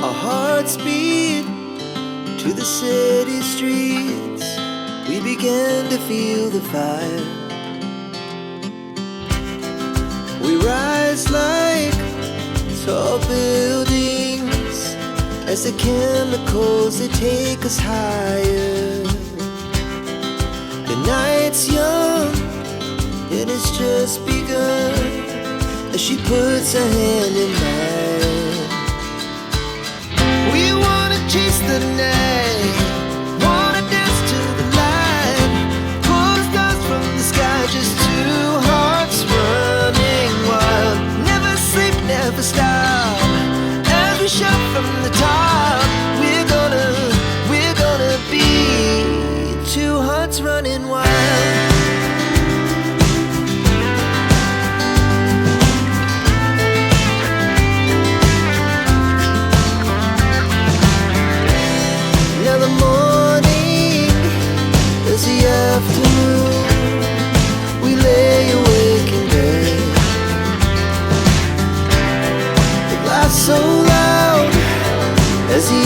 Our hearts beat to the city streets. We began to feel the fire. We rise like tall buildings as the chemicals, they take us higher. The night's young, it has just begun, as she puts her hand in mine. We wanna chase the night, wanna dance to the light, pull the stars from the sky, just two hearts running wild. Never sleep, never stop, as we shout from the top. We're gonna be two hearts running wild. Afternoon, we lay awake in bed. It laughs so loud as the